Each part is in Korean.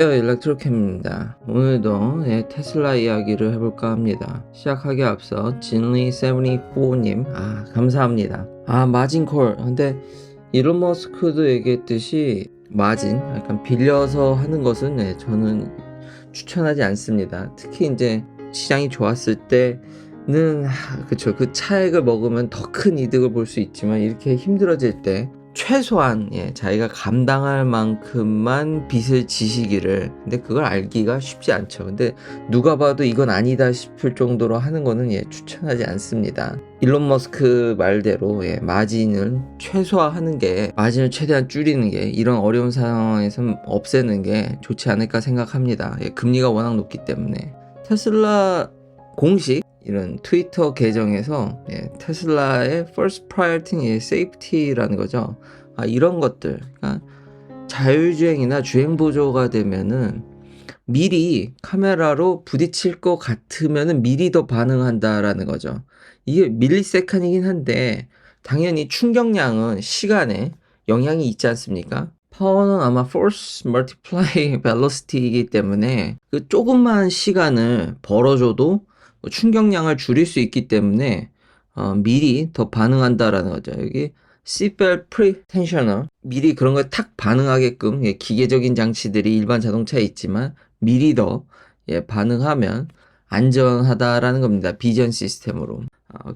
일렉트로캠입니다. 오늘도 테슬라 이야기를 해볼까 합니다. 시작하기 앞서 진리74님 감사합니다. 마진콜. 근데 일론 머스크도 얘기했듯이 마진 약간 빌려서 하는 것은 저는 추천하지 않습니다. 특히 이제 시장이 좋았을 때는 그쵸, 그 차액을 먹으면 더 큰 이득을 볼 수 있지만 이렇게 힘들어질 때 최소한 자기가 감당할 만큼만 빚을 지시기를, 근데 그걸 알기가 쉽지 않죠. 근데 누가 봐도 이건 아니다 싶을 정도로 하는 거는 추천하지 않습니다. 일론 머스크 말대로 마진을 최소화하는 게, 마진을 최대한 줄이는 게, 이런 어려운 상황에서 없애는 게 좋지 않을까 생각합니다. 금리가 워낙 높기 때문에. 테슬라 공식 이런 트위터 계정에서 테슬라의 first priority safety라는 거죠. 이런 것들, 그러니까 자율주행이나 주행 보조가 되면은 미리 카메라로 부딪힐 것 같으면은 미리 더 반응한다라는 거죠. 이게 밀리세컨이긴 한데 당연히 충격량은 시간에 영향이 있지 않습니까? 파워는 아마 force multiply velocity이기 때문에 그 조금만 시간을 벌어줘도 충격량을 줄일 수 있기 때문에 미리 더 반응한다라는 거죠. 여기 seatbelt pretensioner, 미리 그런 걸 탁 반응하게끔 기계적인 장치들이 일반 자동차에 있지만 미리 더 반응하면 안전하다라는 겁니다. 비전 시스템으로.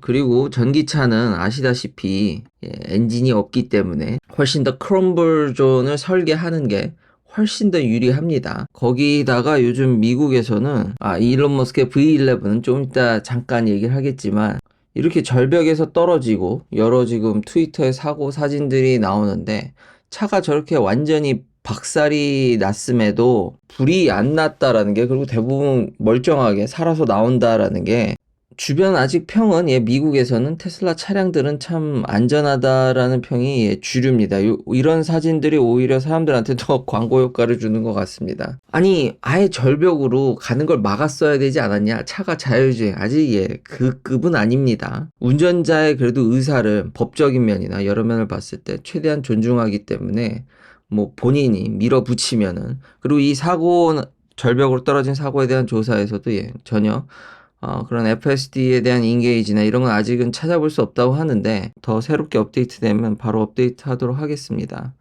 그리고 전기차는 아시다시피 엔진이 없기 때문에 훨씬 더 크럼블 존을 설계하는 게 훨씬 더 유리합니다. 거기다가 요즘 미국에서는 일론 머스크의 V11은 좀 이따 잠깐 얘기를 하겠지만 이렇게 절벽에서 떨어지고 여러 지금 트위터에 사고 사진들이 나오는데 차가 저렇게 완전히 박살이 났음에도 불이 안 났다라는 게, 그리고 대부분 멀쩡하게 살아서 나온다라는 게, 주변 아직 평은 미국에서는 테슬라 차량들은 참 안전하다라는 평이 주류입니다. 이런 사진들이 오히려 사람들한테 더 광고 효과를 주는 것 같습니다. 아니, 아예 절벽으로 가는 걸 막았어야 되지 않았냐? 차가 자율주행, 아직 그 급은 아닙니다. 운전자의 그래도 의사를 법적인 면이나 여러 면을 봤을 때 최대한 존중하기 때문에 뭐 본인이 밀어붙이면은, 그리고 이 사고, 절벽으로 떨어진 사고에 대한 조사에서도 전혀 그런 FSD에 대한 인게이지나 이런 건 아직은 찾아볼 수 없다고 하는데, 더 새롭게 업데이트되면 바로 업데이트 하도록 하겠습니다.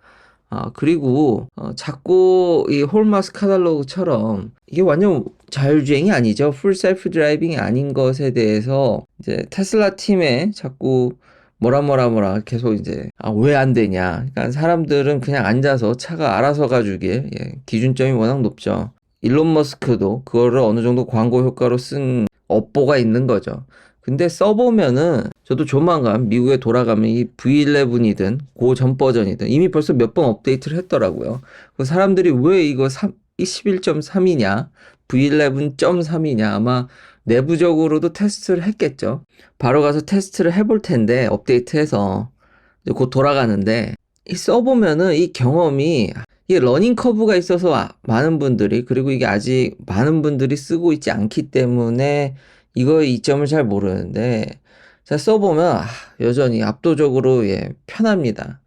그리고 자꾸 이 홀마스 카탈로그처럼 이게 완전 자율주행이 아니죠. 풀 셀프 드라이빙이 아닌 것에 대해서 이제 테슬라 팀에 자꾸 뭐라 계속 이제 왜 안 되냐. 그러니까 사람들은 그냥 앉아서 차가 알아서 가주기에 기준점이 워낙 높죠. 일론 머스크도 그거를 어느 정도 광고 효과로 쓴 업보가 있는 거죠. 근데 써보면은 저도 조만간 미국에 돌아가면 이 V11이든 그 전 버전이든 이미 벌써 몇 번 업데이트를 했더라고요. 그 사람들이 왜 이거 11.3이냐 V11.3이냐 아마 내부적으로도 테스트를 했겠죠. 바로 가서 테스트를 해볼 텐데, 업데이트해서 이제 곧 돌아가는데, 써보면은 이 경험이, 이게 러닝 커브가 있어서 많은 분들이, 그리고 이게 아직 많은 분들이 쓰고 있지 않기 때문에 이거의 이점을 잘 모르는데, 자, 써보면 여전히 압도적으로 편합니다.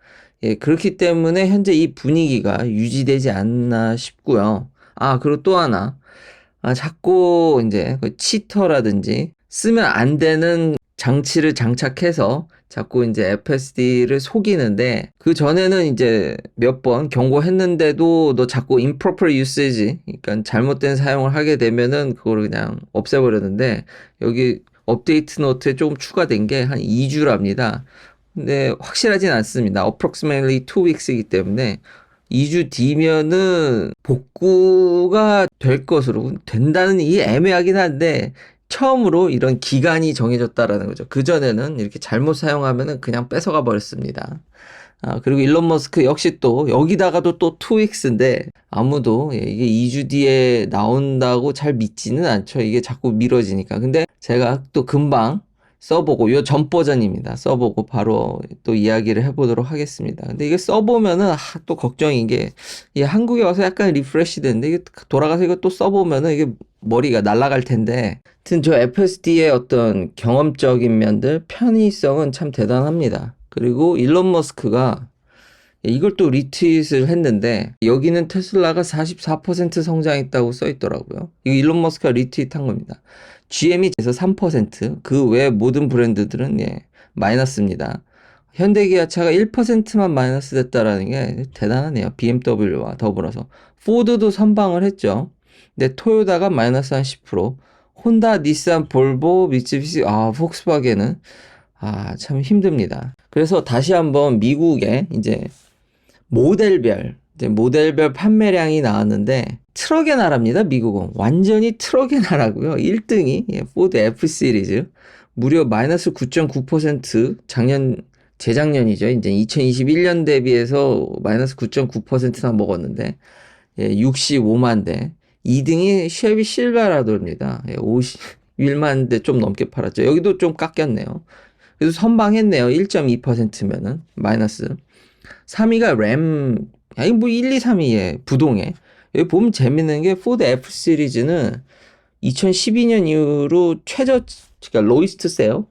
그렇기 때문에 현재 이 분위기가 유지되지 않나 싶고요. 그리고 또 하나, 자꾸 이제 그 치터라든지 쓰면 안 되는 장치를 장착해서 자꾸 이제 FSD를 속이는데, 그 전에는 이제 몇 번 경고했는데도 너 자꾸 improper usage, 그러니까 잘못된 사용을 하게 되면은 그걸 그냥 없애버렸는데, 여기 업데이트 노트에 조금 추가된 게 한 2주랍니다. 근데 확실하진 않습니다. approximately 2weeks이기 때문에 2주 뒤면은 복구가 될 것으로, 된다는 이 애매하긴 한데 처음으로 이런 기간이 정해졌다라는 거죠. 그전에는 이렇게 잘못 사용하면은 그냥 뺏어가 버렸습니다. 그리고 일론 머스크 역시 또 여기다가도 또 2weeks인데 아무도 이게 2주 뒤에 나온다고 잘 믿지는 않죠. 이게 자꾸 미뤄지니까. 근데 제가 또 금방 써보고, 요 전 버전입니다. 써보고 바로 또 이야기를 해보도록 하겠습니다. 근데 이게 써보면은 또 걱정인 게, 한국에 와서 약간 리프레시 되는데 이게 돌아가서 이거 또 써보면은 이게 머리가 날아갈 텐데, 하여튼 저 FSD의 어떤 경험적인 면들, 편의성은 참 대단합니다. 그리고 일론 머스크가 이걸 또 리트윗을 했는데 여기는 테슬라가 44% 성장했다고 써 있더라고요. 이거 일론 머스크가 리트윗한 겁니다. GM이 에서 3%, 그 외 모든 브랜드들은 마이너스입니다. 현대기아차가 1%만 마이너스 됐다라는 게 대단하네요. BMW와 더불어서. 포드도 선방을 했죠. 근데 토요타가 마이너스 한 10%, 혼다, 닛산, 볼보, 미쓰비시, 폭스바겐은 참 힘듭니다. 그래서 다시 한번 미국의 이제 모델별 판매량이 나왔는데 트럭의 나라입니다. 미국은 완전히 트럭의 나라고요. 1등이 포드 F 시리즈 무려 마이너스 9.9%, 재작년이죠. 이제 2021년 대비해서 마이너스 9.9%나 먹었는데 65만 대. 2등이 쉐비 실바라도입니다. 51만 대 좀 넘게 팔았죠. 여기도 좀 깎였네요. 그래서 선방했네요. 1.2%면은 마이너스. 3위가 램, 1, 2, 3위에 부동에. 여기 보면 재밌는 게 포드 F 시리즈는 2012년 이후로 그러니까 로이스트 세요.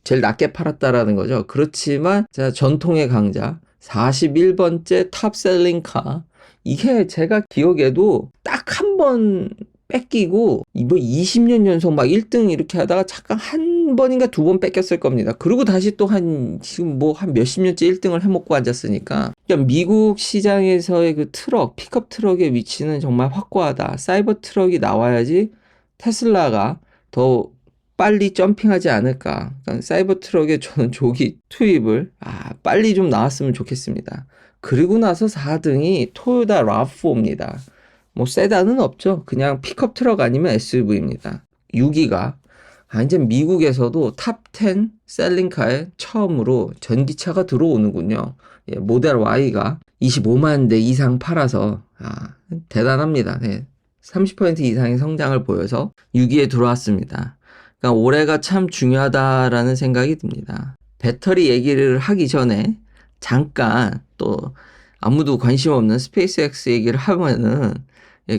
제일 낮게 팔았다라는 거죠. 그렇지만 전통의 강자 41번째 탑셀링카, 이게 제가 기억에도 딱 한 번 뺏기고 20년 연속 막 1등 이렇게 하다가 잠깐 한 번인가 두 번 뺏겼을 겁니다. 그리고 다시 또 지금 한 몇십 년째 1등을 해먹고 앉았으니까. 그러니까 미국 시장에서의 그 픽업 트럭의 위치는 정말 확고하다. 사이버 트럭이 나와야지 테슬라가 더 빨리 점핑하지 않을까. 그러니까 사이버 트럭에 저는 조기 투입을 빨리 좀 나왔으면 좋겠습니다. 그리고 나서 4등이 토요타 RAV4입니다. 세단은 없죠. 그냥 픽업 트럭 아니면 SUV입니다. 6위가 이제 미국에서도 탑10 셀링카에 처음으로 전기차가 들어오는군요. 모델 Y가 25만 대 이상 팔아서 대단합니다. 30% 이상의 성장을 보여서 6위에 들어왔습니다. 그러니까 올해가 참 중요하다라는 생각이 듭니다. 배터리 얘기를 하기 전에 잠깐 또 아무도 관심 없는 스페이스X 얘기를 하면은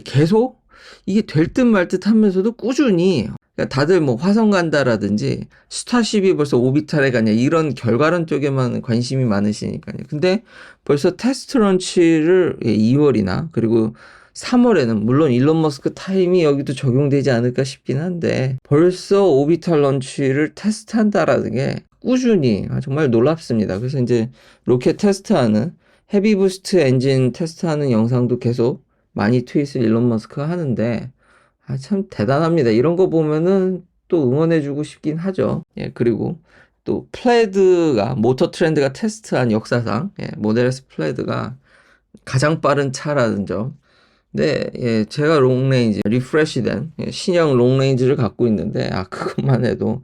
계속 이게 될 듯 말 듯 하면서도 꾸준히, 그러니까 다들 화성 간다라든지 스타쉽이 벌써 오비탈에 가냐 이런 결과론 쪽에만 관심이 많으시니까요. 근데 벌써 테스트 런치를 2월이나 그리고 3월에는 물론 일론 머스크 타임이 여기도 적용되지 않을까 싶긴 한데 벌써 오비탈 런치를 테스트한다라는 게 꾸준히 정말 놀랍습니다. 그래서 이제 로켓 테스트하는 헤비 부스트 엔진 테스트하는 영상도 계속 많이 트윗을 일론 머스크가 하는데 참 대단합니다. 이런 거 보면은 또 응원해주고 싶긴 하죠. 그리고 또 플레드가 모터 트렌드가 테스트한 역사상 모델 S 플레드가 가장 빠른 차라는 점. 네, 제가 롱레인지 리프레시된 신형 롱레인지를 갖고 있는데 그것만 해도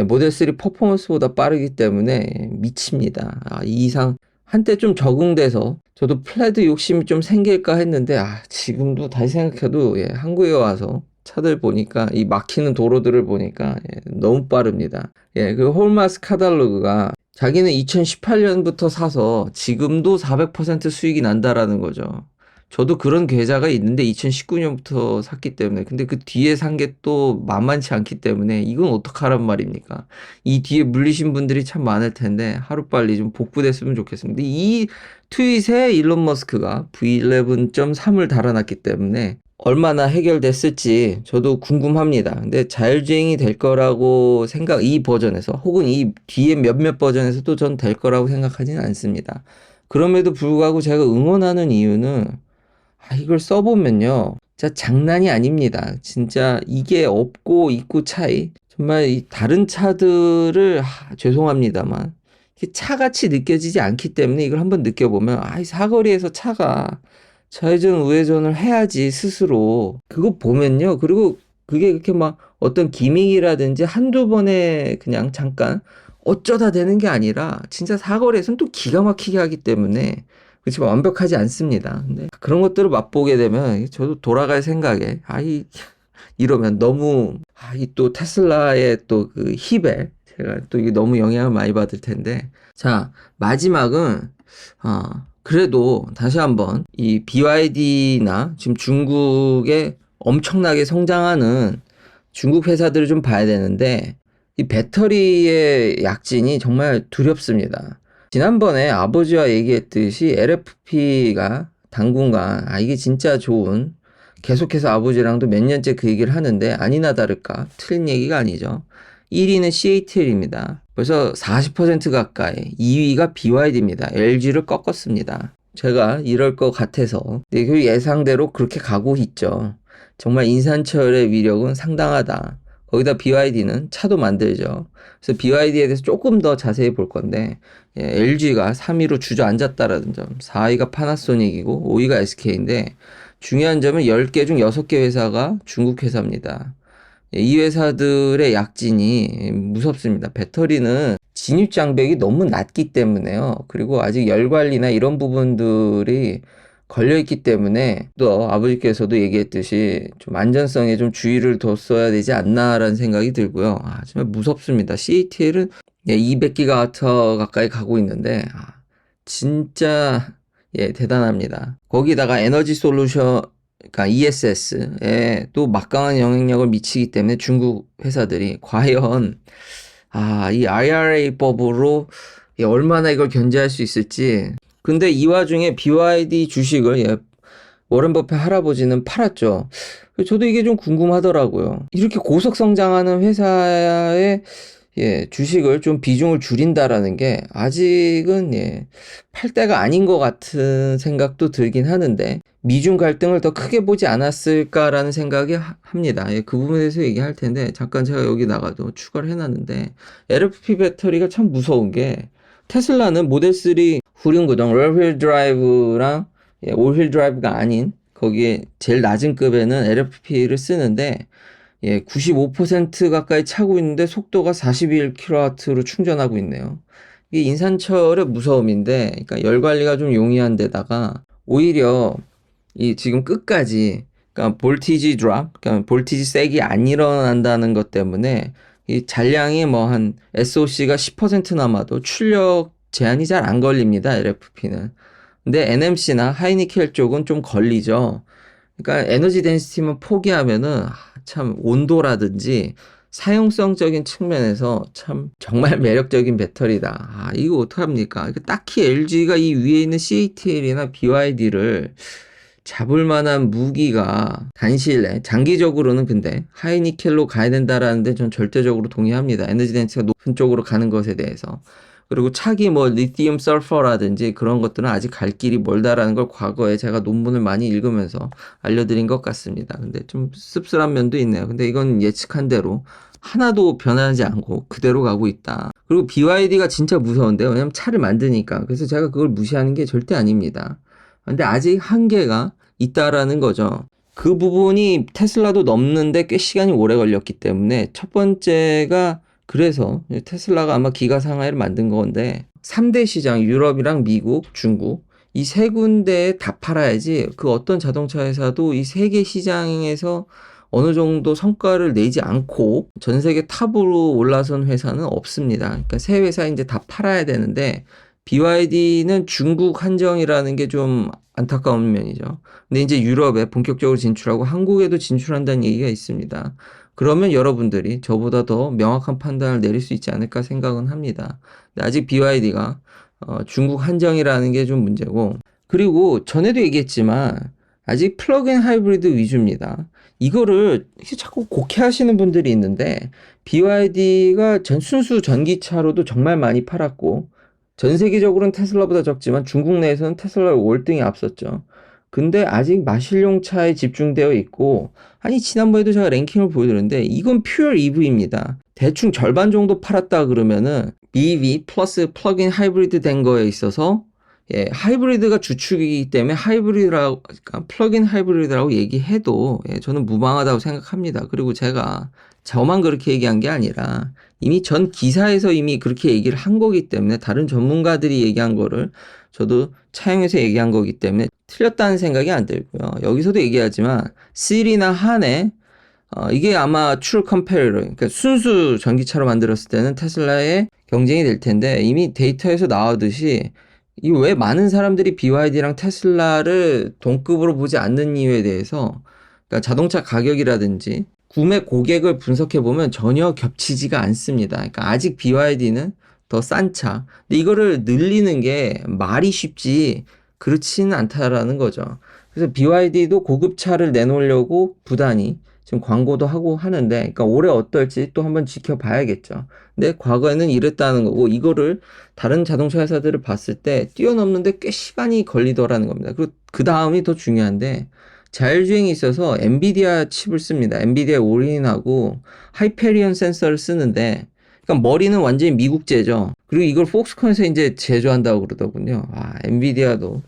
모델 3 퍼포먼스보다 빠르기 때문에 미칩니다. 이 이상 한때 좀 적응돼서 저도 플레드 욕심이 좀 생길까 했는데 지금도 다시 생각해도 한국에 와서 차들 보니까 이 막히는 도로들을 보니까 너무 빠릅니다. 그 홀마스 카탈로그가 자기는 2018년부터 사서 지금도 400% 수익이 난다라는 거죠. 저도 그런 계좌가 있는데 2019년부터 샀기 때문에, 근데 그 뒤에 산 게 또 만만치 않기 때문에 이건 어떡하란 말입니까? 이 뒤에 물리신 분들이 참 많을 텐데 하루빨리 좀 복구됐으면 좋겠습니다. 이 트윗에 일론 머스크가 V11.3을 달아놨기 때문에 얼마나 해결됐을지 저도 궁금합니다. 근데 자율주행이 될 거라고 이 버전에서 혹은 이 뒤에 몇몇 버전에서도 전 될 거라고 생각하지는 않습니다. 그럼에도 불구하고 제가 응원하는 이유는 이걸 써보면요, 진짜 장난이 아닙니다. 진짜 이게 없고 있고 차이, 정말 이 다른 차들을 죄송합니다만 차같이 느껴지지 않기 때문에 이걸 한번 느껴보면 이 사거리에서 차가 좌회전 우회전을 해야지 스스로, 그거 보면요, 그리고 그게 그렇게 어떤 기믹이라든지 한두 번에 그냥 잠깐 어쩌다 되는 게 아니라 진짜 사거리에서는 또 기가 막히게 하기 때문에 그렇지만 완벽하지 않습니다. 근데 그런 것들을 맛보게 되면 저도 돌아갈 생각에 이러면 너무 또 테슬라의 또 그 힙에 제가 또 이게 너무 영향을 많이 받을 텐데. 자, 마지막은 그래도 다시 한번 이 BYD나 지금 중국에 엄청나게 성장하는 중국 회사들을 좀 봐야 되는데 이 배터리의 약진이 정말 두렵습니다. 지난번에 아버지와 얘기했듯이 LFP가 당분간 이게 진짜 좋은, 계속해서 아버지랑도 몇 년째 그 얘기를 하는데 아니나 다를까 틀린 얘기가 아니죠. 1위는 CATL입니다. 벌써 40% 가까이. 2위가 BYD입니다. LG를 꺾었습니다. 제가 이럴 것 같아서 그 예상대로 그렇게 가고 있죠. 정말 인산철의 위력은 상당하다. 거기다 BYD는 차도 만들죠. 그래서 BYD에 대해서 조금 더 자세히 볼 건데, LG가 3위로 주저앉았다라는 점, 4위가 파나소닉이고 5위가 SK인데, 중요한 점은 10개 중 6개 회사가 중국 회사입니다. 이 회사들의 약진이 무섭습니다. 배터리는 진입 장벽이 너무 낮기 때문에요. 그리고 아직 열 관리나 이런 부분들이 걸려있기 때문에, 또 아버지께서도 얘기했듯이 좀 안전성에 좀 주의를 뒀어야 되지 않나라는 생각이 들고요. 정말 무섭습니다. CATL은 200기가와트 가까이 가고 있는데, 진짜 대단합니다. 거기다가 에너지 솔루션, 그러니까 ESS에 또 막강한 영향력을 미치기 때문에 중국 회사들이 과연 이 IRA법으로 얼마나 이걸 견제할 수 있을지. 근데 이 와중에 BYD 주식을 워런 버핏 할아버지는 팔았죠. 저도 이게 좀 궁금하더라고요. 이렇게 고속 성장하는 회사의 주식을 좀 비중을 줄인다라는 게 아직은 팔 때가 아닌 것 같은 생각도 들긴 하는데, 미중 갈등을 더 크게 보지 않았을까라는 생각이 합니다. 그 부분에 대해서 얘기할 텐데, 잠깐 제가 여기다가도 추가를 해놨는데, LFP 배터리가 참 무서운 게, 테슬라는 모델 3 후륜구동 레어휠 드라이브랑 올휠 드라이브가 아닌 거기에 제일 낮은 급에는 LFP를 쓰는데 95% 가까이 차고 있는데 속도가 41kW로 충전하고 있네요. 이게 인산철의 무서움인데, 그러니까 열 관리가 좀 용이한 데다가 오히려 이 지금 끝까지, 그러니까 볼티지 드랍, 그러니까 볼티지 세기 안 일어난다는 것 때문에 이 잔량이 뭐 한 SOC가 10% 남아도 출력 제한이 잘 안 걸립니다. LFP는. 근데 NMC나 하이니켈 쪽은 좀 걸리죠. 그러니까 에너지 덴시티만 포기하면은 참 온도라든지 사용성적인 측면에서 참 정말 매력적인 배터리다. 이거 어떡합니까? 딱히 LG가 이 위에 있는 CATL이나 BYD를 잡을 만한 무기가 단시일 내에, 장기적으로는 근데 하이니켈로 가야 된다라는데 전 절대적으로 동의합니다. 에너지 덴시티가 높은 쪽으로 가는 것에 대해서. 그리고 차기 뭐 리튬 설퍼라든지 그런 것들은 아직 갈 길이 멀다라는 걸 과거에 제가 논문을 많이 읽으면서 알려드린 것 같습니다. 근데 좀 씁쓸한 면도 있네요. 근데 이건 예측한 대로 하나도 변하지 않고 그대로 가고 있다. 그리고 BYD가 진짜 무서운데요. 왜냐면 차를 만드니까. 그래서 제가 그걸 무시하는 게 절대 아닙니다. 근데 아직 한계가 있다라는 거죠. 그 부분이 테슬라도 넘는데 꽤 시간이 오래 걸렸기 때문에, 첫 번째가 그래서 테슬라가 아마 기가 상하이를 만든 건데, 3대 시장 유럽이랑 미국, 중국 이 세 군데에 다 팔아야지 그 어떤 자동차 회사도 이 세계 시장에서 어느 정도 성과를 내지 않고 전 세계 탑으로 올라선 회사는 없습니다. 그러니까 세 회사 이제 다 팔아야 되는데, BYD는 중국 한정이라는 게 좀 안타까운 면이죠. 근데 이제 유럽에 본격적으로 진출하고 한국에도 진출한다는 얘기가 있습니다. 그러면 여러분들이 저보다 더 명확한 판단을 내릴 수 있지 않을까 생각은 합니다. 근데 아직 BYD가 중국 한정이라는 게 좀 문제고, 그리고 전에도 얘기했지만 아직 플러그인 하이브리드 위주입니다. 이거를 자꾸 곡해하시는 분들이 있는데, BYD가 순수 전기차로도 정말 많이 팔았고, 전 세계적으로는 테슬라보다 적지만 중국 내에서는 테슬라를 월등히 앞섰죠. 근데 아직 마실용 차에 집중되어 있고, 지난번에도 제가 랭킹을 보여드렸는데 이건 퓨어 EV입니다. 대충 절반 정도 팔았다 그러면은 BEV 플러스 플러그인 하이브리드 된 거에 있어서 하이브리드가 주축이기 때문에 하이브리드라고, 그러니까 플러그인 하이브리드라고 얘기해도 저는 무방하다고 생각합니다. 그리고 제가 저만 그렇게 얘기한 게 아니라 이미 전 기사에서 이미 그렇게 얘기를 한 거기 때문에, 다른 전문가들이 얘기한 거를 저도 차용해서 얘기한 거기 때문에 틀렸다는 생각이 안 들고요. 여기서도 얘기하지만 실이나 한에 이게 아마 true comparator, 그러니까 순수 전기차로 만들었을 때는 테슬라의 경쟁이 될 텐데, 이미 데이터에서 나오듯이 이 왜 많은 사람들이 BYD랑 테슬라를 동급으로 보지 않는 이유에 대해서, 그러니까 자동차 가격이라든지 구매 고객을 분석해 보면 전혀 겹치지가 않습니다. 그러니까 아직 BYD는 더 싼 차. 근데 이거를 늘리는 게 말이 쉽지 그렇지는 않다라는 거죠. 그래서 BYD도 고급차를 내놓으려고 부단히 지금 광고도 하고 하는데, 그러니까 올해 어떨지 또 한번 지켜봐야겠죠. 근데 과거에는 이랬다는 거고, 이거를 다른 자동차 회사들을 봤을 때 뛰어넘는데 꽤 시간이 걸리더라는 겁니다. 그리고 그 다음이 더 중요한데, 자율주행이 있어서 엔비디아 칩을 씁니다. 엔비디아 올인하고 하이페리온 센서를 쓰는데, 그러니까 머리는 완전히 미국제죠. 그리고 이걸 폭스콘에서 이제 제조한다고 그러더군요. 아, 엔비디아도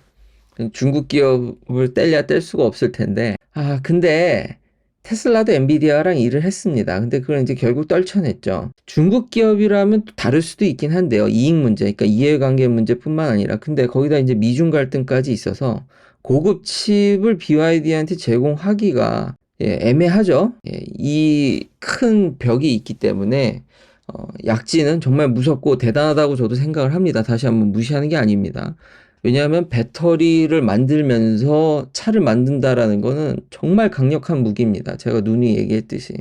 중국 기업을 뗄래야 뗄 수가 없을 텐데. 아, 근데 테슬라도 엔비디아랑 일을 했습니다. 근데 그걸 이제 결국 떨쳐냈죠. 중국 기업이라면 또 다를 수도 있긴 한데요. 이익 문제, 그러니까 이해관계 문제뿐만 아니라. 근데 거기다 이제 미중 갈등까지 있어서 고급 칩을 BYD한테 제공하기가 애매하죠. 이 큰 벽이 있기 때문에 약진은 정말 무섭고 대단하다고 저도 생각을 합니다. 다시 한번 무시하는 게 아닙니다. 왜냐하면 배터리를 만들면서 차를 만든다라는 거는 정말 강력한 무기입니다. 제가 누누이 얘기했듯이.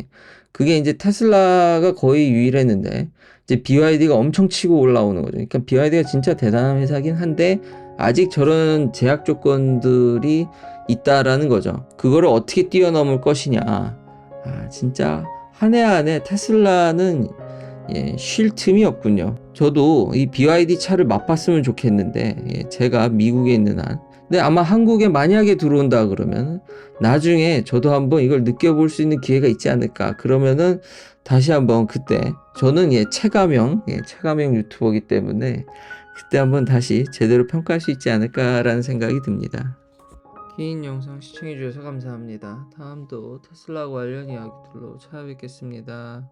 그게 이제 테슬라가 거의 유일했는데, 이제 BYD가 엄청 치고 올라오는 거죠. 그러니까 BYD가 진짜 대단한 회사긴 한데, 아직 저런 제약 조건들이 있다라는 거죠. 그거를 어떻게 뛰어넘을 것이냐. 아, 진짜 한 해 한 해 테슬라는 쉴 틈이 없군요. 저도 이 BYD 차를 맛봤으면 좋겠는데, 제가 미국에 있는 한. 근데 아마 한국에 만약에 들어온다 그러면 나중에 저도 한번 이걸 느껴볼 수 있는 기회가 있지 않을까. 그러면은 다시 한번 그때 저는 체감형 유튜버이기 때문에 그때 한번 다시 제대로 평가할 수 있지 않을까라는 생각이 듭니다. 긴 영상 시청해주셔서 감사합니다. 다음도 테슬라 관련 이야기들로 찾아뵙겠습니다.